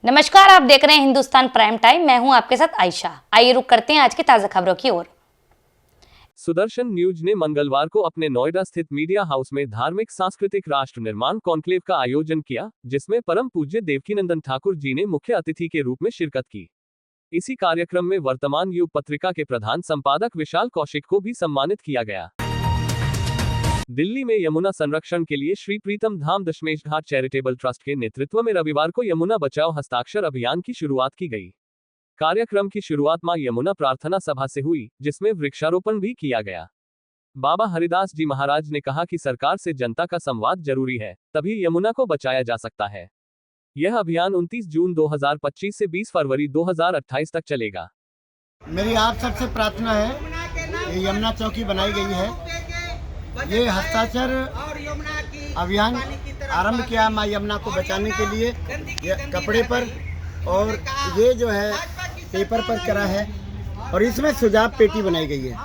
नमस्कार, आप देख रहे हैं हिंदुस्तान प्राइम टाइम। मैं हूं आपके साथ आयशा। आइए रुक करते हैं आज की ताजा खबरों की ओर। सुदर्शन न्यूज ने मंगलवार को अपने नोएडा स्थित मीडिया हाउस में धार्मिक सांस्कृतिक राष्ट्र निर्माण कॉन्क्लेव का आयोजन किया, जिसमें परम पूज्य देवकीनंदन ठाकुर जी ने मुख्य अतिथि के रूप में शिरकत की। इसी कार्यक्रम में वर्तमान युग पत्रिका के प्रधान संपादक विशाल कौशिक को भी सम्मानित किया गया। दिल्ली में यमुना संरक्षण के लिए श्री प्रीतम धाम दशमेश घाट चैरिटेबल ट्रस्ट के नेतृत्व में रविवार को यमुना बचाओ हस्ताक्षर अभियान की शुरुआत की गई। कार्यक्रम की शुरुआत मां यमुना प्रार्थना सभा से हुई, जिसमें वृक्षारोपण भी किया गया। बाबा हरिदास जी महाराज ने कहा कि सरकार से जनता का संवाद जरूरी है, तभी यमुना को बचाया जा सकता है। यह अभियान 29 जून 2025 से 20 फरवरी 2028 तक चलेगा। मेरी आप सबसे प्रार्थना है, ये यमुना चौकी बनाई गई है, ये हस्ताक्षर अभियान आरंभ किया माँ यमुना को बचाने के लिए कपड़े पर, और ये जो है पेपर पर करा है, और इसमें सुझाव पेटी बनाई गई है।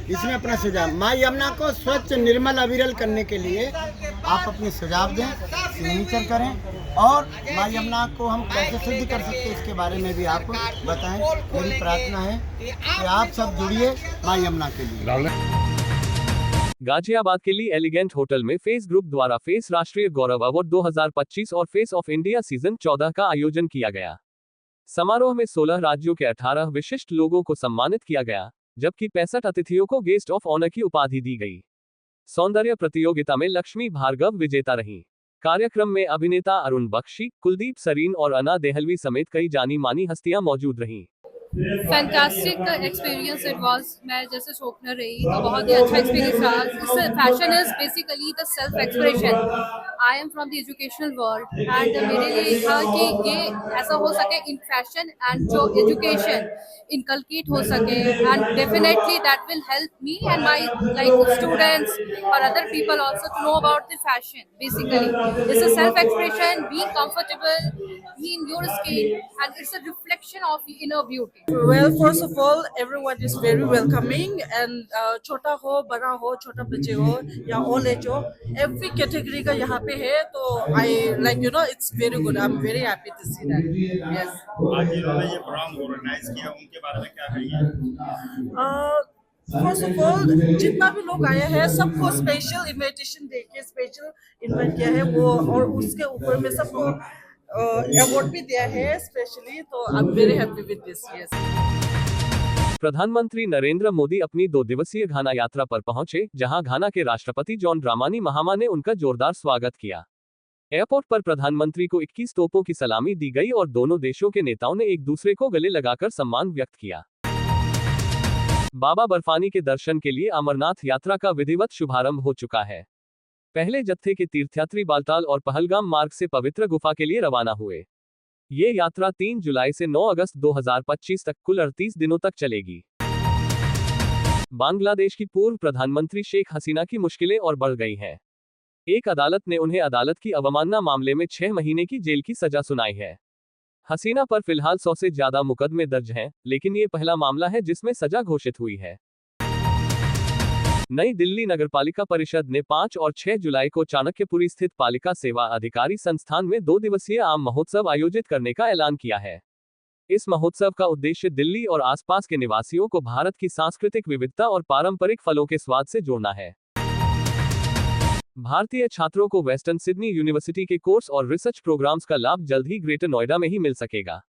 इसमें अपना सुझाव माँ यमुना को स्वच्छ निर्मल अविरल करने के लिए आप अपने सुझाव दें, सिग्नेचर करें, और माँ यमुना को हम कैसे शुद्ध कर सकते हैं इसके बारे में भी आप बताएं। मेरी प्रार्थना है कि आप सब जुड़िए माँ यमुना के लिए। गाजियाबाद के लिए एलिगेंट होटल में फेस ग्रुप द्वारा फेस राष्ट्रीय गौरव अवार्ड 2025 और फेस ऑफ इंडिया सीजन 14 का आयोजन किया गया। समारोह में 16 राज्यों के 18 विशिष्ट लोगों को सम्मानित किया गया, जबकि 65 अतिथियों को गेस्ट ऑफ ऑनर की उपाधि दी गई। सौंदर्य प्रतियोगिता में लक्ष्मी भार्गव विजेता रहीं। कार्यक्रम में अभिनेता अरुण बख्शी, कुलदीप सरीन और अना देहलवी समेत कई जानी मानी हस्तियां मौजूद रहीं। Fantastic experience it was. मैं जैसे शोपनर रही तो बहुत ही अच्छा एक्सपीरियंस रहा। Fashion is basically the self expression. I am from the educational world and मेरे लिए था कि ये ऐसा हो सके इन फैशन एंड जो एजुकेशन इनकलकेट हो सके, and definitely that will help me and my like students और other people also to know about the fashion. Basically it's a self expression, being comfortable, be in your skin, and it's a reflection of inner beauty. Well, first of all, everyone is very welcoming, and छोटा हो, बड़ा हो, छोटा बच्चे हो या old age हो, every category का यहाँ पे है, तो I like it's very good. I'm very happy to see that. Yes. आज जिन्होंने ये प्रोग्राम ऑर्गेनाइज किया उनके बारे में क्या कहिए? फर्स्ट ऑफ ऑल, जितना भी लोग आए हैं सबको स्पेशल इनविटेशन देके स्पेशल इनवाइट किया है वो, और उसके ऊपर में सबको अवार्ड भी दिया है स्पेशली, तो I am very happy with this. Yes. प्रधानमंत्री नरेंद्र मोदी अपनी 2 दिवसीय घाना यात्रा पर पहुंचे, जहां घाना के राष्ट्रपति जॉन ड्रामानी महामा ने उनका जोरदार स्वागत किया। एयरपोर्ट पर प्रधानमंत्री को 21 तोपों की सलामी दी गई और दोनों देशों के नेताओं ने एक दूसरे को गले लगाकर सम्मान व्यक्त किया। बाबा बर्फानी के दर्शन के लिए अमरनाथ यात्रा का विधिवत शुभारंभ हो चुका है। पहले जत्थे के तीर्थयात्री बालताल और पहलगाम मार्ग से पवित्र गुफा के लिए रवाना हुए। ये यात्रा 3 जुलाई से 9 अगस्त 2025 तक कुल 38 दिनों तक चलेगी। बांग्लादेश की पूर्व प्रधानमंत्री शेख हसीना की मुश्किलें और बढ़ गई हैं। एक अदालत ने उन्हें अदालत की अवमानना मामले में 6 महीने की जेल की सजा सुनाई है। हसीना पर फिलहाल 100 से ज्यादा मुकदमे दर्ज हैं, लेकिन ये पहला मामला है जिसमें सजा घोषित हुई है। नई दिल्ली नगरपालिका परिषद ने 5 और 6 जुलाई को चाणक्यपुरी स्थित पालिका सेवा अधिकारी संस्थान में 2 दिवसीय आम महोत्सव आयोजित करने का ऐलान किया है। इस महोत्सव का उद्देश्य दिल्ली और आसपास के निवासियों को भारत की सांस्कृतिक विविधता और पारंपरिक फलों के स्वाद से जोड़ना है। भारतीय छात्रों को वेस्टर्न सिडनी यूनिवर्सिटी के कोर्स और रिसर्च प्रोग्राम्स का लाभ जल्द ही ग्रेटर नोएडा में ही मिल सकेगा।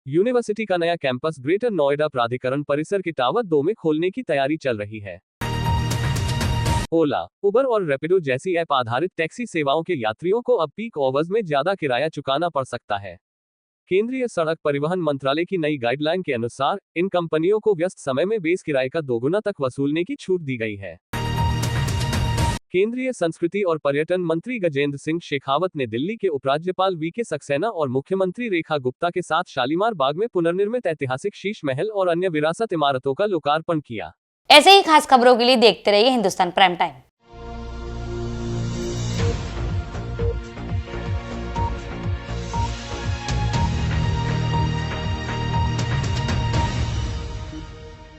यूनिवर्सिटी का नया कैंपस ग्रेटर नोएडा प्राधिकरण परिसर के टावर 2 में खोलने की तैयारी चल रही है। ओला, उबर और रैपिडो जैसी ऐप आधारित टैक्सी सेवाओं के यात्रियों को अब पीक आवर्स में ज्यादा किराया चुकाना पड़ सकता है। केंद्रीय सड़क परिवहन मंत्रालय की नई गाइडलाइन के अनुसार इन कंपनियों को व्यस्त समय में बेस किराए का 2 गुना तक वसूलने की छूट दी गई है। केंद्रीय संस्कृति और पर्यटन मंत्री गजेंद्र सिंह शेखावत ने दिल्ली के उपराज्यपाल वीके सक्सेना और मुख्यमंत्री रेखा गुप्ता के साथ शालीमार बाग में पुनर्निर्मित ऐतिहासिक शीश महल और अन्य विरासत इमारतों का लोकार्पण किया। ऐसे ही खास खबरों के लिए देखते रहिए हिंदुस्तान प्राइम टाइम।